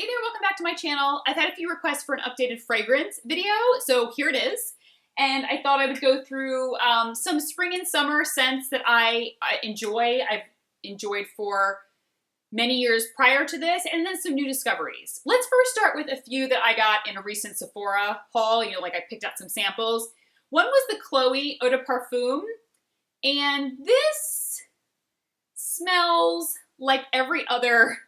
Hey there, welcome back to my channel. I've had a few requests for an updated fragrance video, so here it is. And I thought I would go through some spring and summer scents that I enjoy. I've enjoyed for many years prior to this, and then some new discoveries. Let's first start with a few that I got in a recent Sephora haul. Like I picked out some samples. One was the Chloe Eau de Parfum, and this smells like every other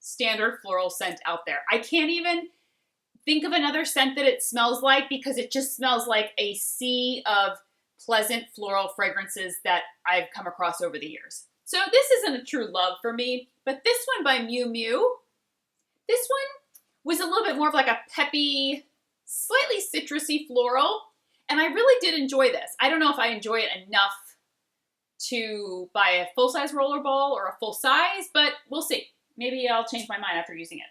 standard floral scent out there. I can't even think of another scent that it smells like because it just smells like a sea of pleasant floral fragrances that I've come across over the years. So this isn't a true love for me, but this one by Miu Miu, this one was a little bit more of like a peppy, slightly citrusy floral, and I really did enjoy this. I don't know if I enjoy it enough to buy a full-size rollerball or a full size, but we'll see. Maybe I'll change my mind after using it.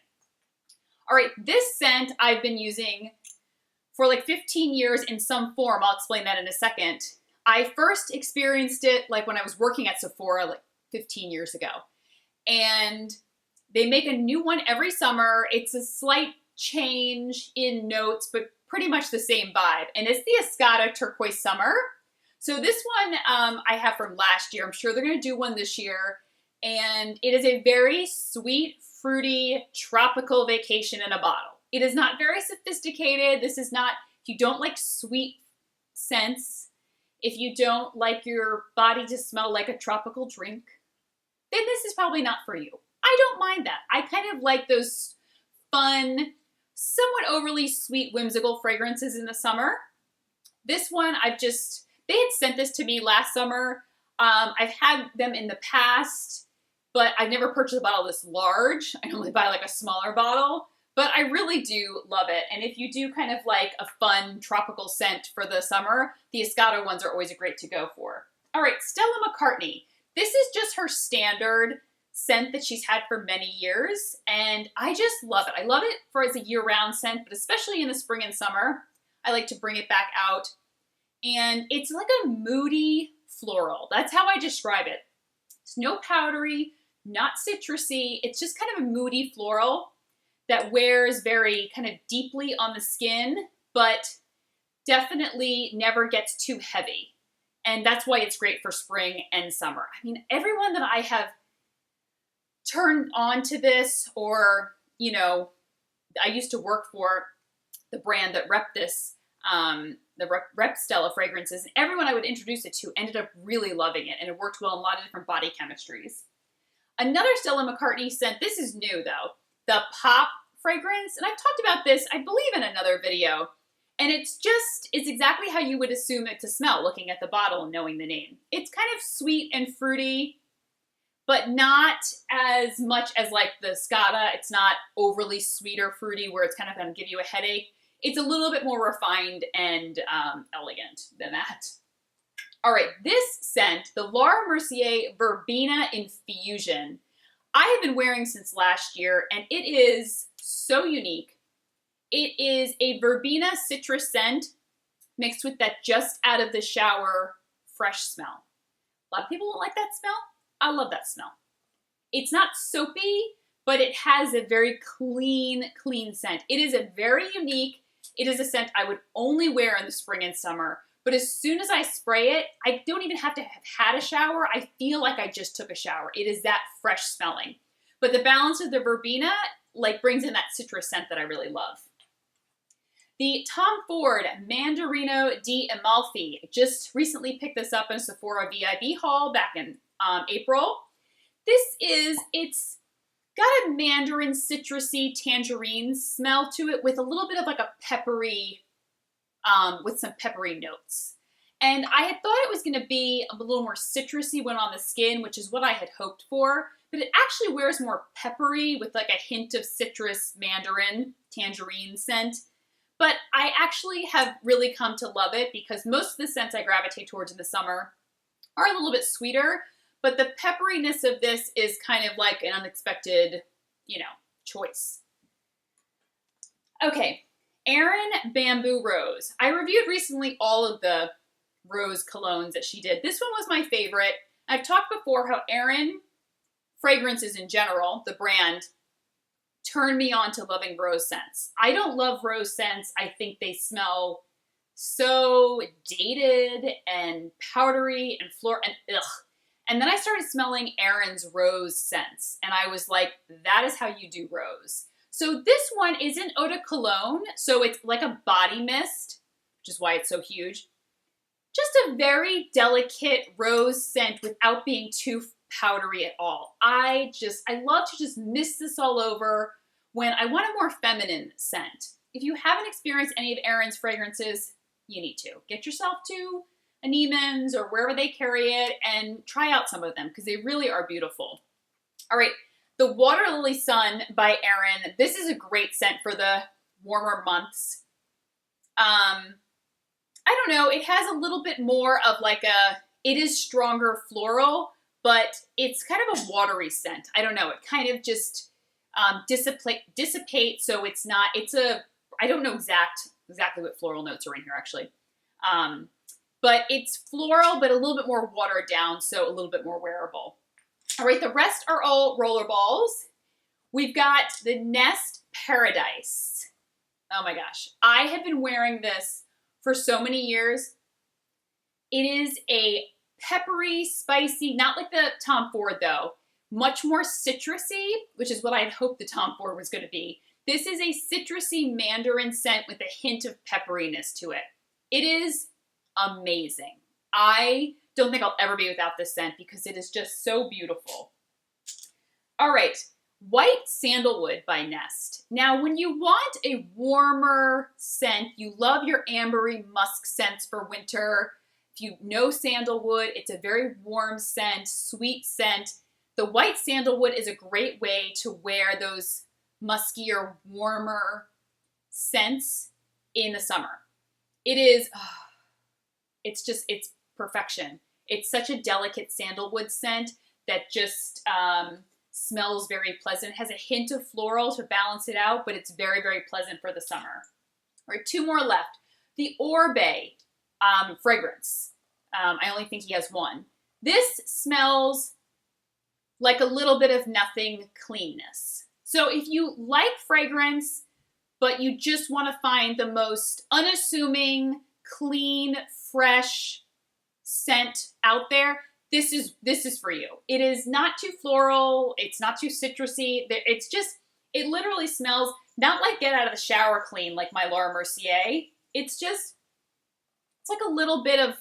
All right, this scent I've been using for like 15 years in some form. I'll explain that in a second. I first experienced it like when I was working at Sephora like 15 years ago. And they make a new one every summer. It's a slight change in notes, but pretty much the same vibe. And it's the Escada Turquoise Summer. So this one I have from last year. I'm sure they're going to do one this year. And it is a very sweet, fruity, tropical vacation in a bottle. It is not very sophisticated. This is not, if you don't like sweet scents, if you don't like your body to smell like a tropical drink, then this is probably not for you. I don't mind that. I kind of like those fun, somewhat overly sweet, whimsical fragrances in the summer. This one, they had sent this to me last summer. I've had them in the past, but I've never purchased a bottle this large. I only buy like a smaller bottle, but I really do love it. And if you do kind of like a fun tropical scent for the summer, the Escada ones are always a great to go for. All right, Stella McCartney. This is just her standard scent that she's had for many years, and I just love it. I love it as a year-round scent, but especially in the spring and summer, I like to bring it back out. And it's like a moody floral. That's how I describe it. It's no powdery, not citrusy. It's just kind of a moody floral that wears very kind of deeply on the skin, but definitely never gets too heavy. And that's why it's great for spring and summer. I mean, everyone that I have turned on to this, or, I used to work for the brand that repped this, the Rep Stella fragrances, and everyone I would introduce it to ended up really loving it, and it worked well in a lot of different body chemistries. Another Stella McCartney scent, this is new though, the Pop fragrance, and I've talked about this, I believe, in another video, and it's exactly how you would assume it to smell looking at the bottle and knowing the name. It's kind of sweet and fruity, but not as much as like the Escada. It's not overly sweet or fruity where it's kind of going to give you a headache. It's a little bit more refined and elegant than that. All right, this scent, the Laura Mercier Verbena Infusion, I have been wearing since last year, and it is so unique. It is a verbena citrus scent mixed with that just out of the shower fresh smell. A lot of people don't like that smell. I love that smell. It's not soapy, but it has a very clean scent. It is a very unique. It is a scent I would only wear in the spring and summer, but as soon as I spray it, I don't even have to have had a shower. I feel like I just took a shower. It is that fresh smelling. But the balance of the verbena brings in that citrus scent that I really love. The Tom Ford Mandarino di Amalfi. Just recently picked this up in a Sephora VIB haul back in April. It's got a mandarin, citrusy, tangerine smell to it with a little bit of like a peppery, with some peppery notes. And I had thought it was going to be a little more citrusy when on the skin, which is what I had hoped for, but it actually wears more peppery with like a hint of citrus, mandarin, tangerine scent. But I actually have really come to love it because most of the scents I gravitate towards in the summer are a little bit sweeter, but the pepperiness of this is kind of like an unexpected, choice. Okay, Erin Bamboo Rose. I reviewed recently all of the rose colognes that she did. This one was my favorite. I've talked before how Erin fragrances in general, the brand, turned me on to loving rose scents. I don't love rose scents. I think they smell so dated and powdery and floral and ugh. And then I started smelling Erin's rose scents, and I was like, that is how you do rose. So this one isn't eau de cologne, so it's like a body mist, which is why it's so huge. Just a very delicate rose scent without being too powdery at all. I love to just mist this all over when I want a more feminine scent. If you haven't experienced any of Erin's fragrances, you need to. Get yourself to a Neiman's or wherever they carry it and try out some of them because they really are beautiful. All right, the Water Lily Sun by Erin. This is a great scent for the warmer months. I don't know, it has a little bit more of like it is stronger floral, but it's kind of a watery scent. I don't know, it kind of just dissipates, so it's not, I don't know exactly what floral notes are in here actually. But it's floral, but a little bit more watered down, so a little bit more wearable. All right, the rest are all rollerballs. We've got the Nest Paradise. Oh my gosh, I have been wearing this for so many years. It is a peppery, spicy, not like the Tom Ford though, much more citrusy, which is what I had hoped the Tom Ford was going to be. This is a citrusy mandarin scent with a hint of pepperiness to it. It is amazing. I don't think I'll ever be without this scent because it is just so beautiful. All right, White Sandalwood by Nest. Now, when you want a warmer scent, you love your ambery musk scents for winter. If you know sandalwood, it's a very warm scent, sweet scent. The White Sandalwood is a great way to wear those muskier, warmer scents in the summer. It is, it's perfection. It's such a delicate sandalwood scent that just smells very pleasant. It has a hint of floral to balance it out, but it's very, very pleasant for the summer. All right, 2 more left. The Orbe fragrance. I only think he has one. This smells like a little bit of nothing cleanness. So if you like fragrance, but you just want to find the most unassuming, clean, fresh scent out there, this is for you. It is not too floral. It's not too citrusy. It literally smells not like get out of the shower clean like my Laura Mercier. It's like a little bit of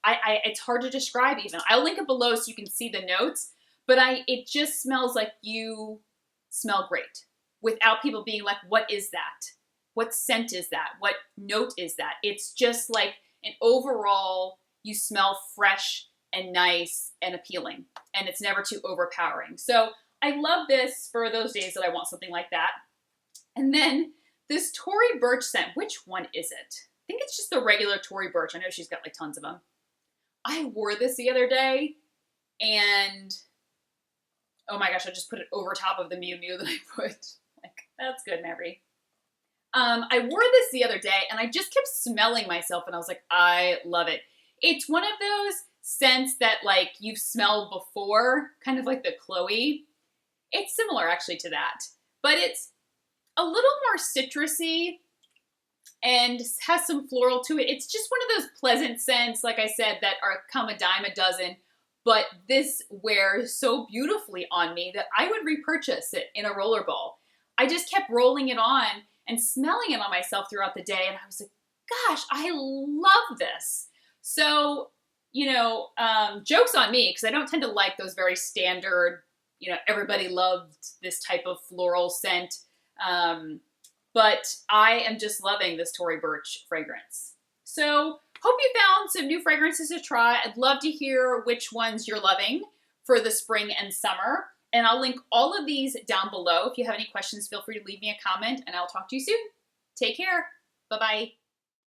it's hard to describe even. I'll link it below so you can see the notes, but it just smells like you smell great without people being like, what is that? What scent is that? What note is that? It's just like an overall, you smell fresh and nice and appealing, and it's never too overpowering. So I love this for those days that I want something like that. And then this Tory Burch scent, which one is it? I think it's just the regular Tory Burch. I know she's got like tons of them. I wore this the other day, and oh my gosh, I just put it over top of the Miu Miu that I put. Like, that's good, Mary. I wore this the other day, and I just kept smelling myself, and I was like, I love it. It's one of those scents that like you've smelled before, kind of like the Chloe. It's similar actually to that, but it's a little more citrusy and has some floral to it. It's just one of those pleasant scents, like I said, that come a dime a dozen, but this wears so beautifully on me that I would repurchase it in a rollerball. I just kept rolling it on and smelling it on myself throughout the day, and I was like, gosh, I love this. So, you know, joke's on me, because I don't tend to like those very standard, you know, everybody loved this type of floral scent. But I am just loving this Tory Burch fragrance. So, hope you found some new fragrances to try. I'd love to hear which ones you're loving for the spring and summer. And I'll link all of these down below. If you have any questions, feel free to leave me a comment, and I'll talk to you soon. Take care. Bye-bye.